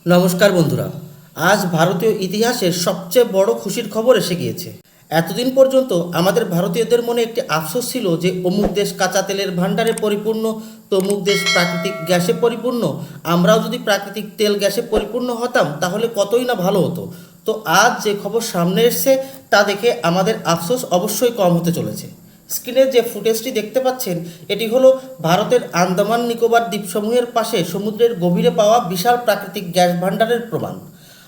নমস্কার বন্ধুরা। আজ ভারতীয় ইতিহাসের সবচেয়ে বড় খুশির খবর এসে গিয়েছে। এতদিন পর্যন্ত আমাদের ভারতীয়দের মনে একটি আফসোস ছিল যে অমুক দেশ কাঁচা তেলের ভাণ্ডারে পরিপূর্ণ, তমুক দেশ প্রাকৃতিক গ্যাসে পরিপূর্ণ। আমরাও যদি প্রাকৃতিক তেল গ্যাসে পরিপূর্ণ হতাম তাহলে কতই না ভালো হতো। তো আজ যে খবর সামনে এসছে তা দেখে আমাদের আফসোস অবশ্যই কম হতে চলেছে। স্ক্রিনে যে ফুটেজটি দেখতে পাচ্ছেন এটি হলো ভারতের আন্দামান নিকোবর দ্বীপসমূহের পাশে সমুদ্রের গভীরে পাওয়া বিশাল প্রাকৃতিক গ্যাস ভাণ্ডারের প্রমাণ।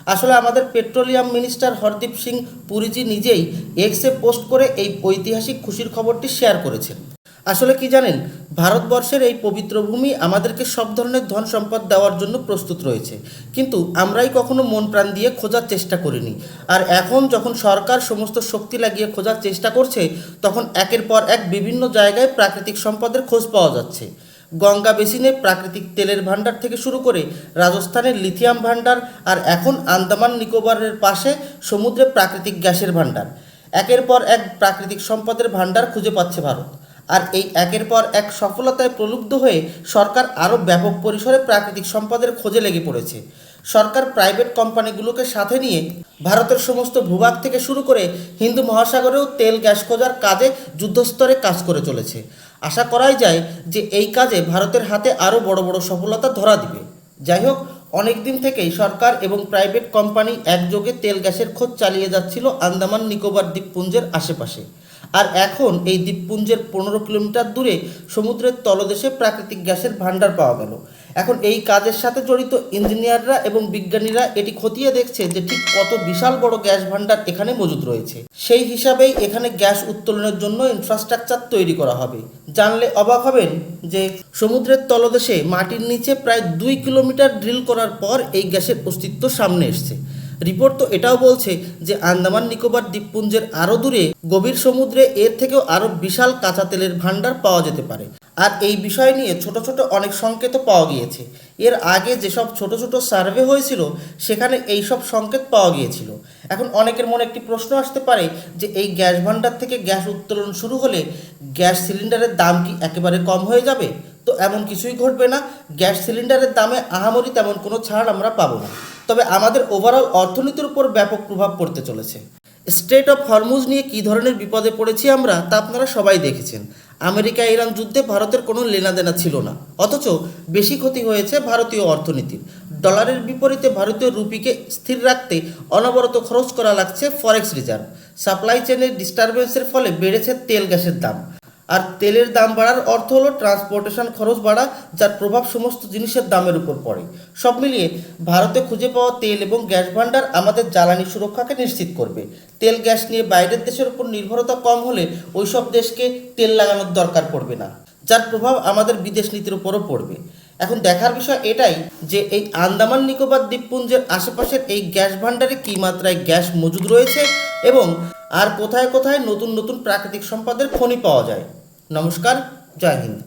আসলে আমাদের পেট্রোলিয়াম মিনিস্টার হরদীপ সিং পুরীজি নিজেই এক্সে পোস্ট করে এই ঐতিহাসিক খুশির খবরটি শেয়ার করেছেন। আসলে কি জানেন, ভারতবর্ষের এই পবিত্র ভূমি আমাদেরকে সব ধরনের ধন সম্পদ দেওয়ার জন্য প্রস্তুত রয়েছে, কিন্তু আমরাই কখনো মন প্রাণ দিয়ে খোঁজার চেষ্টা করিনি। আর এখন যখন সরকার সমস্ত শক্তি লাগিয়ে খোঁজার চেষ্টা করছে, তখন একের পর এক বিভিন্ন জায়গায় প্রাকৃতিক সম্পদের খোঁজ পাওয়া যাচ্ছে। গঙ্গা বেসিনে প্রাকৃতিক তেলের ভাণ্ডার থেকে শুরু করে রাজস্থানের লিথিয়াম ভাণ্ডার, আর এখন আন্দামান নিকোবরের পাশে সমুদ্রে প্রাকৃতিক গ্যাসের ভাণ্ডার। একের পর এক প্রাকৃতিক সম্পদের ভাণ্ডার খুঁজে পাচ্ছে ভারত। আর এই একের পর এক সফলতায় প্রলুব্ধ হয়ে সরকার আরও ব্যাপক পরিসরে প্রাকৃতিক সম্পদের খোঁজে লেগে পড়েছে। সরকার প্রাইভেট কোম্পানিগুলোকে সাথে নিয়ে ভারতের সমস্ত ভূভাগ থেকে শুরু করে হিন্দু মহাসাগরেও তেল গ্যাস খোঁজার কাজে যুদ্ধস্তরে কাজ করে চলেছে। আশা করাই যায় যে এই কাজে ভারতের হাতে আরও বড় বড় সফলতা ধরা দিবে। যাই হোক, অনেক দিন থেকেই সরকার এবং প্রাইভেট কোম্পানি একযোগে তেল গ্যাসের খোঁজ চালিয়ে যাচ্ছিল আন্দামান নিকোবর দ্বীপপুঞ্জের আশেপাশে। আর এখন এই দ্বীপপুঞ্জের 15 কিলোমিটার দূরে সমুদ্রের তলদেশে প্রাকৃতিক গ্যাসের ভাণ্ডার পাওয়া গেল। এখন এই কাজের সাথে জড়িত ইঞ্জিনিয়াররা এবং বিজ্ঞানীরা এটি খতিয়ে দেখছে যে ঠিক কত বিশাল বড় গ্যাস ভাণ্ডার এখানে মজুদ রয়েছে। সেই হিসাবেই এখানে গ্যাস উত্তোলনের জন্য ইনফ্রাস্ট্রাকচার তৈরি করা হবে। জানলে অবাক হবেন যে সমুদ্রের তলদেশে মাটির নিচে প্রায় 2 কিলোমিটার ড্রিল করার পর এই গ্যাসের অস্তিত্ব সামনে এসছে। রিপোর্ট তো এটাও বলছে যে আন্দামান নিকোবর দ্বীপপুঞ্জের আরও দূরে গভীর সমুদ্রে এর থেকেও আরও বিশাল কাঁচা তেলের ভাণ্ডার পাওয়া যেতে পারে। আর এই বিষয় নিয়ে ছোট ছোট অনেক সংকেত পাওয়া গিয়েছে। এর আগে যেসব ছোট ছোট সার্ভে হয়েছিল সেখানে এই সব সংকেত পাওয়া গিয়েছিল। এখন অনেকের মনে একটি প্রশ্ন আসতে পারে যে এই গ্যাস ভাণ্ডার থেকে গ্যাস উত্তোলন শুরু হলে গ্যাস সিলিন্ডারের দাম কি একেবারে কম হয়ে যাবে? তো এমন কিছুই ঘটবে না। গ্যাস সিলিন্ডারের দামে আহামরি তেমন কোনো ছাড় আমরা পাবো না, তবে আমাদের ওভারঅল অর্থনীতির উপর ব্যাপক প্রভাব পড়তে চলেছে। স্ট্রেট অফ হরমুজ নিয়ে কী ধরনের বিপদে পড়েছি আমরা তা আপনারা সবাই দেখেছেন। আমেরিকা ইরান যুদ্ধে ভারতের কোনো লেনাদেনা ছিল না, অথচ বেশি ক্ষতি হয়েছে ভারতীয় অর্থনীতির। ডলারের বিপরীতে ভারতীয় রুপিকে স্থির রাখতে অনবরত খরচ করা লাগছে ফরেক্স রিজার্ভ। সাপ্লাই চেনের ডিস্টারবেন্সের ফলে বেড়েছে তেল গ্যাসের দাম, আর তেলের দাম বাড়ার অর্থ হলো ট্রান্সপোর্টেশন খরচ বাড়া, যার প্রভাব সমস্ত জিনিসের দামের উপর পড়ে। সব মিলিয়ে ভারতে খুঁজে পাওয়া তেল এবং গ্যাস ভাণ্ডার আমাদের জ্বালানি সুরক্ষাকে নিশ্চিত করবে। তেল গ্যাস নিয়ে বাইরের দেশের উপর নির্ভরতা কম হলে ওইসব দেশকে তেল লাগানোর দরকার পড়বে না, যার প্রভাব আমাদের বিদেশ নীতির উপরও পড়বে। এখন দেখার বিষয় এটাই যে এই আন্দামান নিকোবর দ্বীপপুঞ্জের আশেপাশের এই গ্যাস ভাণ্ডারে কী মাত্রায় গ্যাস মজুদ রয়েছে এবং আর কোথায় কোথায় নতুন নতুন প্রাকৃতিক সম্পদের খনি পাওয়া যায়। নমস্কার, জয় হিন্দ।